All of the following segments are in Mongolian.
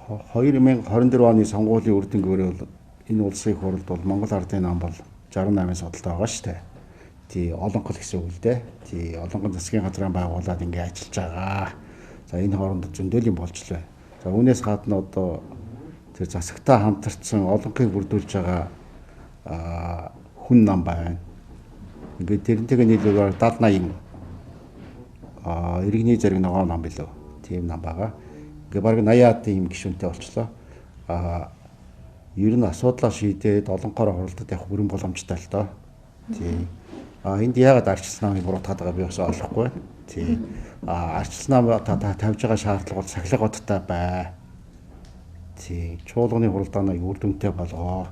2024 оны сонгуулийн үр дүнгээр бол энэ улсын их хурлд бол Монгол Ардын нам бол 68 судалтай байгаа шүү дээ. Тий олонхол гэсэн үг л дээ. Тий олонхол засгийн газрын байгууллагад ингэ ажиллаж байгаа. За энэ хооронд зөндөөлийн болжлоо. За үүнээс гадна одоо тэр засагтаа хамтарсан олонхыг бүрдүүлж байгаа хүн нам байна. Ингээд тэрнтэйгээ нийлүүлгээр 70-80 иргэний зэрэг ногоо нам билүү. Тийм нам байгаа. Ингээ баг 80-аад тийм гишүүнтэй болчлоо. Ер нь асуудлаа шийдээд олонхоор хуралдаад явах бүрэн боломжтой л доо. Тийм. Энд яагаад арчилсан намыг буруутгаад байгаа би бас ойлгохгүй байна. Тийм. Арчилсан нам тавьж байгаа шаардлага бол сахилгуудтай бай. Тийм. Чуулганы хуралдааныг үр дүнтэй болгоо.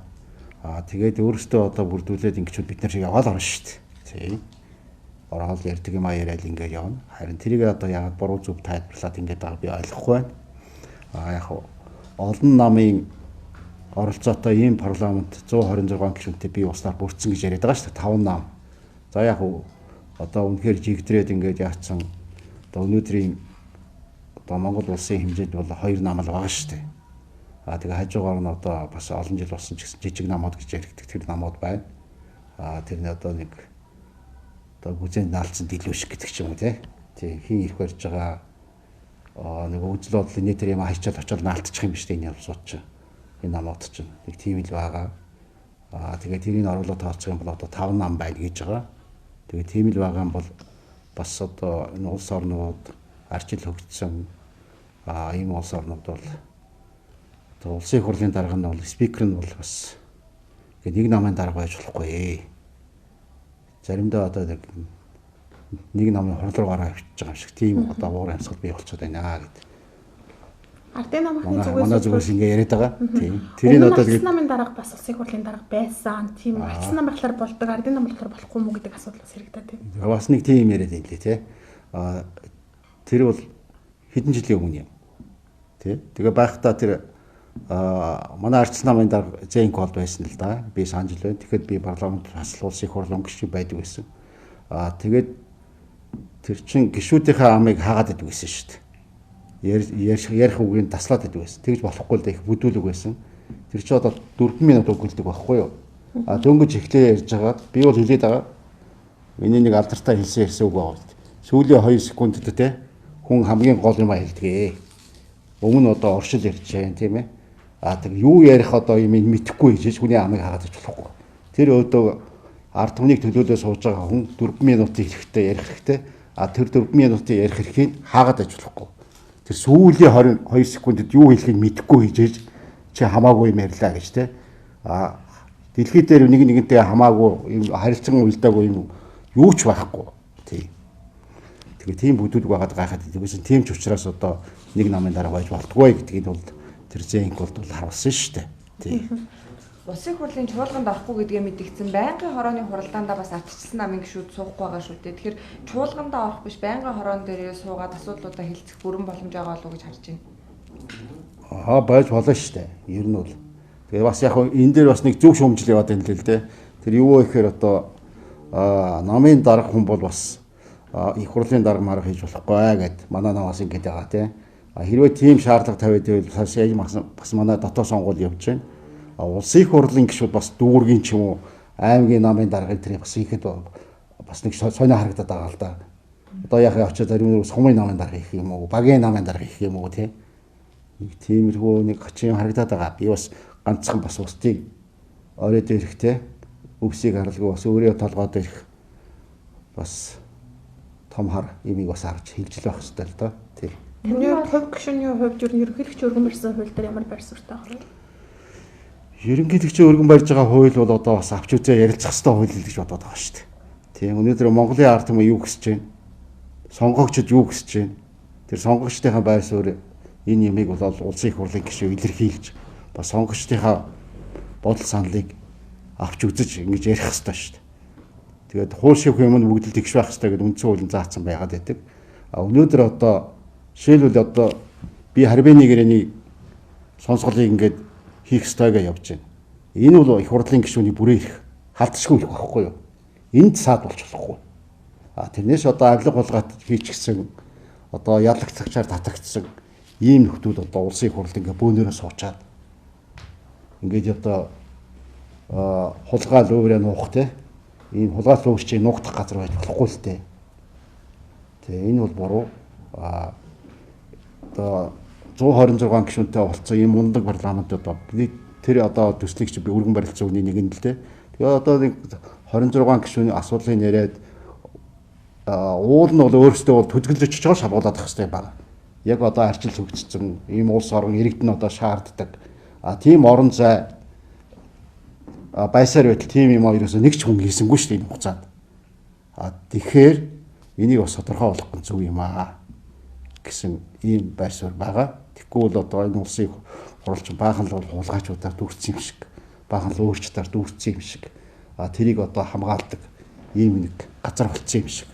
Тэгээд өөрөөсөө одоо бүрдүүлээд ингэчүүд бид нар шиг яваал орно шүү дээ. Тийм. Ороод ярьдаг юм яриад ингэ явна. Харин тэрийг одоо яагаад буруу зөв тайлбарлаад ингэ байгаа би ойлгохгүй байна. Яг олон намын оролцоотой ийм парламент 126 гишүүнтэй бие уснаар бүрдсэн гэж яриад байгаа шүү дээ. 5 нам. За яг одоо үнэхээр жигдрээд ингээд яатсан одоо өнөөдрийн одоо Монгол улсын хэмжээнд бол 2 нам л байгаа шүү дээ. Тэгээ хажуугаар нь одоо бас олон жил болсон ч гэсэн жижиг намууд гэж яригддаг тэр намууд байна. Тэрний одоо нэг одоо бүзэнд наалцсан дэлгүүшиг гэдэг ч юм уу тий. Хин ирэх барьж байгаа нэг үзэл бодлын нийтээр юм хайчаад очоод наалтчих юм биш үү энэ улсууд чинь. Энэ намууд чинь нэг тийм л байгаа. Тэгээд тэрийг оруулаад тооцох юм бол одоо 5 нам байна гэж байгаа. Тэгээд тийм л байгаа юм бол бас одоо энэ улс орнууд арчил хөгжсөн ийм улс орнууд бол одоо улсын их хурлын дарга нь бол спикер нь бол бас нэг намын дарга байж болохгүй. Заримдаа одоо нэг намын хурал руугаараа авчиж байгаа юм шиг тийм одоо уур амьсгал бий болчиход байна гэдэг. Ардын намын манай зүгээс ингэ яриад байгаа. Тийм. Тэрийг одоо тэгээд намын дарга бас улсын их хурлын дарга байсан. Тийм арчсан нам болохоор болдог, ардын нам болохоор болохгүй мүү гэдэг асуудал бас хэрэгдээ тийм. Бас нэг тийм яриад юм лээ тий. Тэр бол хэдэн жилийн өмнө юм. Тий. Тэгээ байхдаа тэр манай арчсан намын дарга Зэнк болд байсан л да. Би санаж л байна. Тэгэхэд би парламент хаслал улсын их хурлын гишүүн байдаг байсан. Тэгээд тэр чин гишүүдийнхээ амыг хаагаад идэв гэсэн шүү дээ. Ярих үгийг таслаад идэв байсан. Тэгж болохгүй л да их бүдүүлэг байсан. Тэр чи одоо 4 минут өгүүлдэг байхгүй юу? Дөнгөж эхлээ ярьж байгаа. Би бол хэлээд байгаа. Миний нэг алдартай хэлсэн үг байгаа. Сүүлийн 2 секундэд те хүн хамгийн гол юм хэлдэг. Өмнө нь одоо оршил ярьж байгаа юм тийм ээ. Тэг юу ярих одоо юм мэдэхгүй хийж хүний амыг хаагаад иж болохгүй. Тэр өөдөө ард түмнийг төлөөлөө сууж байгаа хүн 4 минутын хэрэгтэй ярих хэрэгтэй. Тэр 4 минутын ярих хэрхийг хаагаад иж болохгүй. Тэр сүүлийн 22 секундэд юу хэлхийг мэдэхгүй хийж чи хамаагүй юм ярьлаа гэж те. Дэлхий дээр нэг нэгнтэй хамаагүй харилцан уйлдаагүй юм юу ч байхгүй. Тийм. Тэгээ тийм бүдүүлэг байгаад гайхаад идэгсэн. Тийм ч учраас одоо нэг намын дараа байж болтгоо гэдгийг бол тэр Зэнк бол харуулсан шүү дээ. Тийм. Улсын хурлын чуулганд орохгүй гэдгээ мэдгдсэн байнгын хорооны хуралдаандаа бас ардчилсан намын гишүүд суухгүй байгаа шүү дээ. Тэгэхээр чуулгандаа орох биш байнгын хороон дээрээ суугаад асуудлуудаа хэлцэх бүрэн боломж байгаа болов уу гэж харж байна. Байж болно шүү дээ. Ер нь бол. Тэгээ бас яг энэ дээр бас нэг зөв шүүмжил яваад байна л дээ. Тэр юу вэ гэхээр одоо намын дарга хүн бол бас их хурлын дарга марга хийж болохгүй гэд манай намаас ингэж байгаа тийм. Хэрвээ тийм шаардлага тавиад байвал бас манай дотоод сонгуул явж байна. Улсын их хурлын гишүүд бас дүүргийн ч юм уу аймгийн намын даргын тэрийг бас хийхэд бас нэг сонио харагдаад байгаа л да. Одоо яг очиод зарим нэг сумын намын дарга хийх юм уу, багийн намын дарга хийх юм уу тийм. Нэг тиймэрхүү нэг хачин харагдаад байгаа. Би бас ганцхан бас устыг оройд ирэхтэй өвсийг харалгүй бас өөрөө толгойд ирэх бас том хар имийг бас харж хэлжил байх хэрэгтэй л да. Тийм. Таны хувь гишүүний хувьд ерөнхийлөгч өргөн барьсан хууль дээр ямар байр суурьтай байна? Ерөнхийлөгчийн өргөн барьж байгаа хууль бол одоо бас авч үзээ ярилцах хэрэгтэй хууль л гэж бодоод байгаа шүү дээ. Тийм өнөөдөр Монголын ард түмэн юу гэсэж байна? Сонгогчдод юу гэсэж байна? Тэр сонгогчдынхаа байр суурь энэ ямиг бол улсын их хурлын гишүүн илэрхийлж бас сонгогчдынхаа бодол саналыг авч үзэж ингэж ярих хэрэгтэй шүү дээ. Тэгээд хууль шийх юм нь бүгд л тэгш байх хэрэгтэй гэдэг үндсэн хуулийн заасан байгаад байдаг. Өнөөдөр одоо жишээлбэл одоо би харьбаны гэрээний сонсголыг ингээд хийх ёстойгоо явж байна. Энэ бол их хурлын гишүүний бүрээ ирэх халтшгүй их байхгүй юу? Энд саад болж болохгүй. Тэрнээс одоо авилга болгоод хийчихсэн одоо ялагдцагчаар татагдсан ийм нөхдүүд одоо улсын их хурлд ингээ бөөнөрөө суучаад ингээд одоо хулгаал өөрөө нуух те ийм хулгаал өөрчийг нуугдах газар байж болохгүй л дээ. Тэгээ энэ бол буруу. Одоо 126 гишүүнтэй болцсон ийм мундаг парламент одоо тэр одоо төслийг чи өргөн барилцсан үний нэг нь л дээ. Тэгээ одоо 26 гишүүний асуудлыг яриад уул нь бол өөрөөсөө бол төдгөлж чиж шалгуулах хэрэгтэй байна. Яг одоо арчил хөгжсөн ийм улс орон иргэдэн одоо шаарддаг. Тийм орон зай байсаар байтал тийм юм ерөөсөө нэг ч хүн хийсэнгүй шүү дээ энэ хугацаанд. Тэгэхээр энийг бас тодорхой болгох нь зөв юм гэсэн ийм байр суурь байгаа. Тэгэхгүй бол одоо энэ улсын хурлч баахан л хулгайчудаар дүүрсэн юм шиг, баахан л өөрчлөлтөөр дүүрсэн юм шиг. Тэрийг одоо хамгаалдаг ийм нэг газар болцсон юм шиг.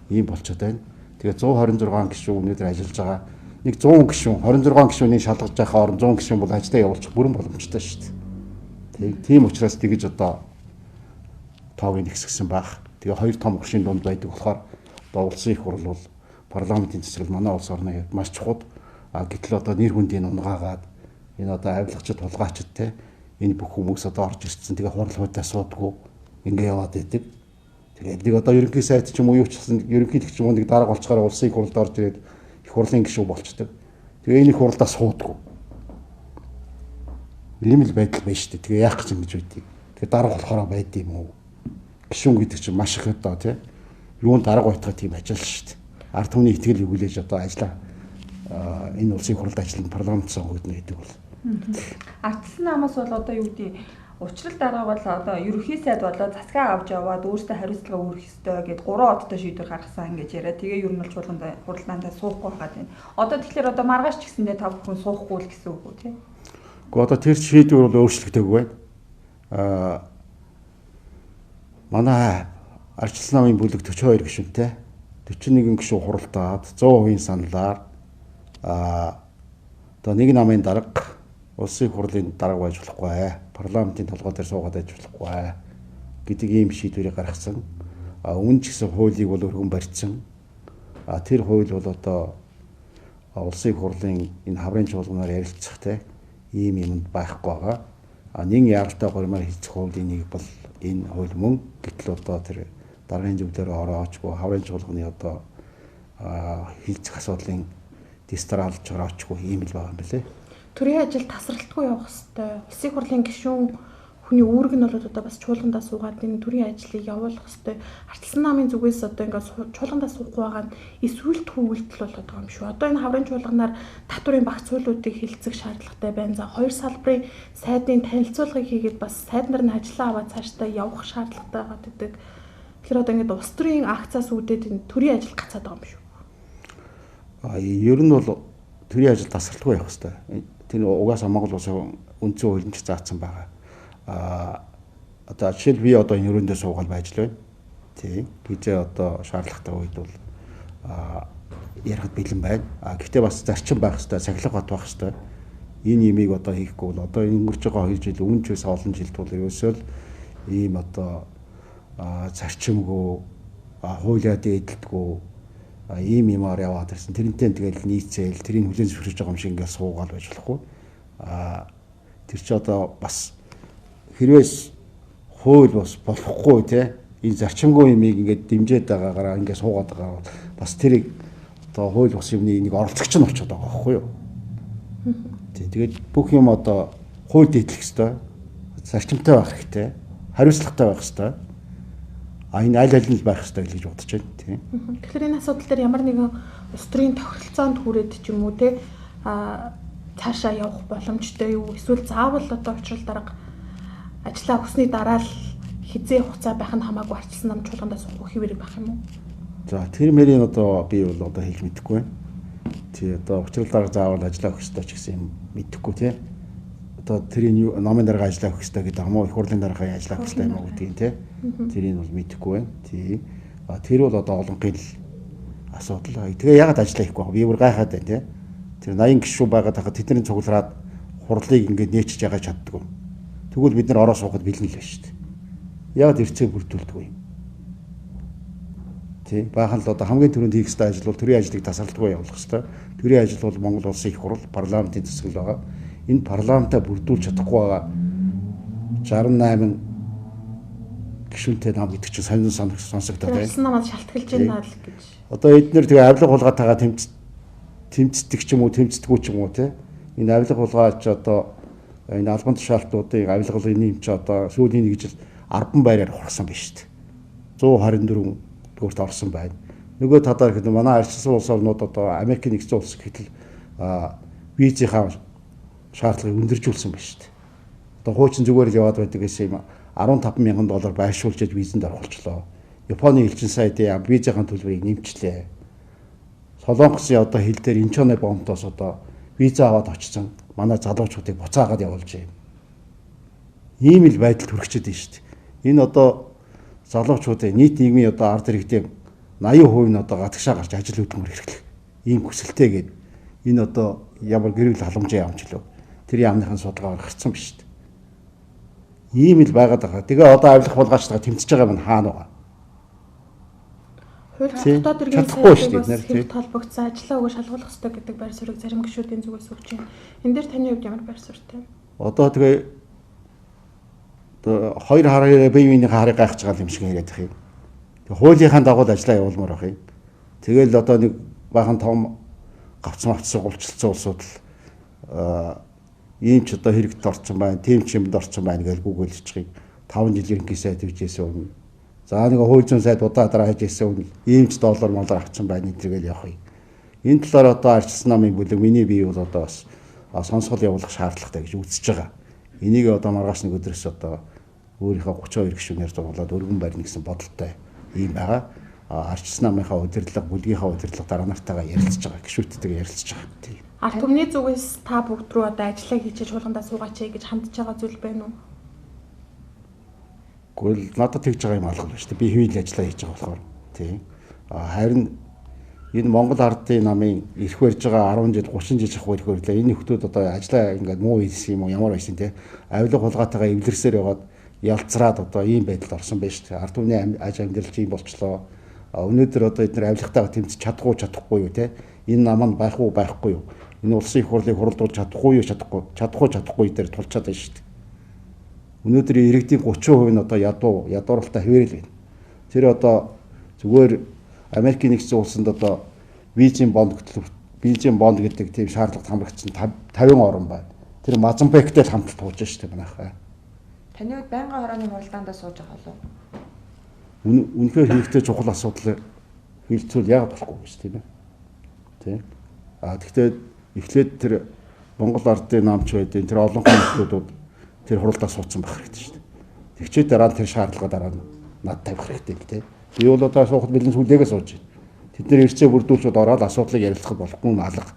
Ийм болчиход байна. Тэгээ 126 гишүүн өнөөдөр ажиллаж байгаа. Нэг 100 гишүүн 26 гишүүний шалгаж байхаа орон 100 гишүүн бол ажлаа явуулчих бүрэн боломжтой шүү дээ. Тийм учраас тэгэж одоо тоог нэгсгсэн байх. Тэгээ хоёр том гишүүн дунд байдаг болохоор одоо улсын их хурл бол парламентын цэцэрлэг манай улс орны маш чухал. Гэтэл одоо нэр хүндийг унгаагаад энэ одоо авилгачд хулгайчд те энэ бүх хүмүүс одоо орж ирсэн. Тэгээ хурал хуудаа суудгүй ингээ яваад байдаг. Тэгээд нэг одоо ерөнхий сайд ч юм уу юу ч гэсэн ерөнхийлөгч ч юм уу нэг дарга болцохоор улсын их хурлд орж ирээд их хурлын гишүүн болчдөг. Тэгээ энэ их хурлаа суудгүй. Ийм л байдал байна шүү дээ. Тэгээ яах гэж ингэж байдгийг. Тэгээ дарга болохоор байд юм уу? Гишүүн гэдэг чинь маш их одоо тий юунд дарга байтгаа тийм ажил шүү дээ. Ард түмний итгэл өгүүлээж одоо ажиллаа энэ улсын хурлд ажиллана парламент сонгогдно гэдэг бол. Ардчилсан намаас бол одоо юу гэдэг учрал дарга бол одоо ерөнхий сайд болоо засгаа авч яваад өөртөө хариуцлага өргөх ёстой гэд 3 одтой шийдвэр гаргасан ингэж яриа. Тэгээ ер нь бол чуулганд хуралдаандаа суухгүй байгаад байна. Одоо тэгэхээр одоо маргааш ч гэсэндээ та бүхэн суухгүй л гэсэн үг үү тий? Гэхдээ одоо тэр шийдвэр бол өөрчлөгдөг байна. Манай ардчилсан намын бүлэг 42 гишүүнтэй 41 гишүүн хуралдаад 100% саналаар одоо нэг намын дарга улсын хурлын дарга байж болохгүй, парламентын толгой дээр суугаад байж болохгүй гэдэг ийм шийдвэрийг гаргасан. Өмнө ч гэсэн хуулийг бол өргөн барьсан. Тэр хууль бол одоо улсын хурлын энэ хаврын чуулганаар ярилцах те ийм юмд байхгүй байгаа. Нэг яралтай гормоор хийцэх хуулийн нэг бол энэ хууль мөн гэтэл одоо тэр даргын зөвлөөр ороочгүй хаврын чуулганы одоо хийцэх асуудлын дистралж ороочгүй ийм л байгаа юм байна лээ. Төрийн ажил тасралтгүй явах хэрэгтэй. Улсын хурлын гишүүн хүний үүрэг нь бол одоо бас чуулгандаа суугаад энэ төрийн ажлыг явуулах хэрэгтэй. Ардчилсан намын зүгээс одоо ингээд чуулгандаа суухгүй байгаа нь эсвэл төвөлдөл болоод байгаа юм шүү. Одоо энэ хаврын чуулганаар татврын багц хуулиудыг хилцэх шаардлагатай байна. За хоёр салбарын сайдын танилцуулгыг хийгээд бас сайд нар нь ажлаа аваад цаашдаа явах шаардлагатай байгаа гэдэг. Тэгэхээр одоо ингээд улс төрийн акцаас үүдээд энэ төрийн ажил гацаад байгаа юм шүү. Ер нь бол төрийн ажил тасралтгүй явах хэрэгтэй. Тэр угаасаа Монгол улсын үндсэн хуулинд заасан байгаа. Одоо жишээл би одоо энэ өрөөндөө суугаад байж л байна. Тийм. Гизээ одоо шаардлагатай үед бол ярихад бэлэн байна. Гэхдээ бас зарчим байх хэрэгтэй, цахилгаан бат байх хэрэгтэй. Энэ имийг одоо хийхгүй бол одоо өнгөрч байгаа 2 жил өмнө ч байсан олон жилд бол ерөөсөө л ийм одоо зарчимгүй хуулиа дээдэлдэггүй ийм юмар яваад ирсэн. Тэрнтэй тэгэл нийцээл тэрийг хүлээн зөвшөөрч байгаа юм шиг ингээд суугаал байж болохгүй. Тэр чи одоо бас хэрвээс хууль бас болохгүй те энэ зарчимгүй юмыг ингээд дэмжиж байгаагаараа ингээд суугаад байгаа бас тэрийг одоо хууль бус юмны нэг оролцогч нь болчиход байгаа байхгүй юу. Тэгээд бүх юм одоо хууль дэтлэх ёстой. Зарчимтай байх хэрэгтэй. Хариуцлагатай байх ёстой. Энэ аль аль нь байх ёстой гэж бодож байна тийм. Тэгэхээр энэ асуудал дээр ямар нэгэн улс төрийн тохиролцоонд хүрээд ч юм уу те цаашаа явах боломжтой юу? Эсвэл заавал одоо учрал дарга ажлаа өгсөний дараа л хизээ хугацаа байх нь хамаагүй ардчилсан нам чуулгандаа суух хэвээр байх юм уу? За тэр мэрийн одоо би бол одоо хэлж мэдэхгүй байна. Тий одоо учрал дарга заавал ажлаа өгөх ёстой ч гэсэн юм мэдэхгүй тий. Одоо тэрийн номын дарга ажлаа өгөх ёстой гэдэг хамаа их хурлын даргын ажлаа өгөх ёстой юм уу гэдгийг тий. Тэрийг бол мэдэхгүй байна. Тий. Тэр бол одоо олонхын л асуудал. Тэгээ ягаад ажиллаа хийхгүй вэ? Би бүр гайхаад байна тий. Тэр 80 гишүүн байгаад хахад тэдний цуглараад хурлыг ингээд нээчиж ягаа чаддгүй. Тэгвэл бид нар ороо суухад бэлэн л байна шүү дээ. Ягаад эрцээ бүрдүүлдэг вэ? тий баахан л одоо хамгийн түрүүнд хийх ёстой ажил бол төрийн ажлыг тасралтгүй явуулах ёстой. Төрийн ажил бол Монгол Улсын их хурал парламентын төсгөл байгаа. Энэ парламентаа бүрдүүлж чадахгүй байгаа 68 гишүүнтэй нам гэдэг чинь сонин сонсогдоод байна. Арчилсан намаас шалтгаалж байна л гэж. Одоо эдгээр тэгээ авилга хулгаатайгаа тэмцдэг ч юм уу тэмцдэггүй ч юм уу тий. Энэ авилга хулгаач одоо энэ албан тушаалтуудын авилгалын юм чи одоо сүүлийн нэг жил 10 байраар хурсан байна шүү дээ. 124 дүүрт орсон байна. Нөгөө талаар гэхэд манай арчилсан улс орнууд одоо Америкийн нэгдсэн улс гэтэл визийнхаа шаардлагыг өндөржүүлсэн байна шүү дээ. Одоо хуучин зүгээр л яваад байдаг гэсэн юм $15,000 байршуулж визэнд оролцлоо. Японы элчин сайдын визийн төлбөрийг нэмчлээ. Солонгосын одоо хил дээр Инчоны бомтоос одоо виза аваад очсон манай залуучуудыг буцаагаад явуулж байна. Ийм л байдалд хүрчээд байна шүү дээ. Энэ одоо залуучуудын нийт нийгмийн одоо ард иргэдийн 80% нь одоо гадагшаа гарч ажил хөдөлмөр эрхлэх ийм хүсэлтэйгээд энэ одоо ямар гэрэл халамжийн яамчлаа тэр яамныхын судалгаа гаргацсан ба шүү дээ. Ийм л байгаад байгаа. Тэгээ одоо авилах булгаачтайгаа тэмцэж байгаа юм хаана байгаа. Хууль дотоод иргэн сайдыг хэрэг толбогдсон ажлаа өгөө шалгуулах ёстой гэдэг байр суурийг зарим гишүүдийн зүгээс өгч байна. Энэ дээр таны хувьд ямар байр суурьтай вэ? Одоо тэгээ хоёр хараа бие биенийхээ харыг гайхаж байгаа юм шиг яриад их юм. Тэгээ хуулийнхаа дагуу ажиллаа явуулмаар байх юм. Тэгэл одоо нэг баахан том гавцсан гулчилсан улсууд л ийм ч одоо хэрэгт орсон байна, тийм ч юмд орсон байна гэж гүгэлж байгаа. 5 жил ерөнхий сайд хийжсэн юм. За нэг хууль зүйн сайд удаа дараа хийжсэн юм. Ийм ч доллар молор авчихсан байна гэдэгэл явах юм. Энэ талаар одоо арчилсан намын бүлэг миний бие бол одоо бас сонсгол явуулах шаардлагатай гэж үзэж байгаа. Энийг одоо маргааш нэг өдрөөс одоо өөрийнхөө 32 гишүүнээр зурлаад өргөн барьна гэсэн бодолтой ийм байгаа. Арчилсан намынхаа удирдлага, бүлгийнхаа удирдлага дараа нартайгаа ярилцж байгаа, гишүүдтэйгээ ярилцж байгаа. Тийм. Ард түмний зүгээс та бүгд рүү одоо ажиллаа хийчихэж чуулгандаа суугаач гэж хандж байгаа зүйл байна уу? Гэхдээ надад тэгж байгаа юм алга байна шүү дээ. Би хэвийн ажиллаа хийж байгаа болохоор. Тийм. Харин энэ Монгол ардын намын ирэх барьж байгаа 10 жил 30 жил ах ирэх барьлаа. Энэ хүмүүс одоо ажиллаа ингээд муу хийсэн юм уу ямар байсан те. Авилга хулгаатайгаа эвлэрсээр яваад ялцраад одоо ийм байдалд орсон байж шүү дээ. Ард түмний аж амьдрал ийм болчлоо. Өнөөдөр одоо эдгээр авилгатайгаа тэмцэж чадахгүй юу те. Энэ наманд байх уу байхгүй юу? Энэ улсын их хурлыг хуралдуулж чадахгүй юу чадахгүй дээр тулчаад байна шүү дээ. Өнөөдөр иргэдийн 30% нь одоо ядууралтай хэвээрэл байна. Тэр одоо зүгээр Америкийн нэгдсэн улсанд одоо визийн бонд гэдэг тийм шаардлагат хамрагдсан 50 орн байна. Тэр Мозамбиктэй л хамтд туулж шүү дээ манайхаа. Таны хувьд байнгын хорооны хуралдаандаа сууж байгаа болов уу? Үнэхээр хэрэгтэй чухал асуудал хилцүүл яг болохгүй гэж тийм ээ. Тийм. Гэхдээ эхлээд тэр Монгол ардын намч байдیں۔ Тэр олон хүмүүсүүд тэр хуралдаа суудсан байх хэрэгтэй шүү дээ. Тэгчээ дараа нь тэр шаардлага дараа нь над тавих хэрэгтэй л тийм. Би бол одоо суухад бэлэн сүлдээгээ сууж байна. Тэд нэр ирцээ бүрдүүлчихэд ороод асуудлыг ярилцах болохгүй алга.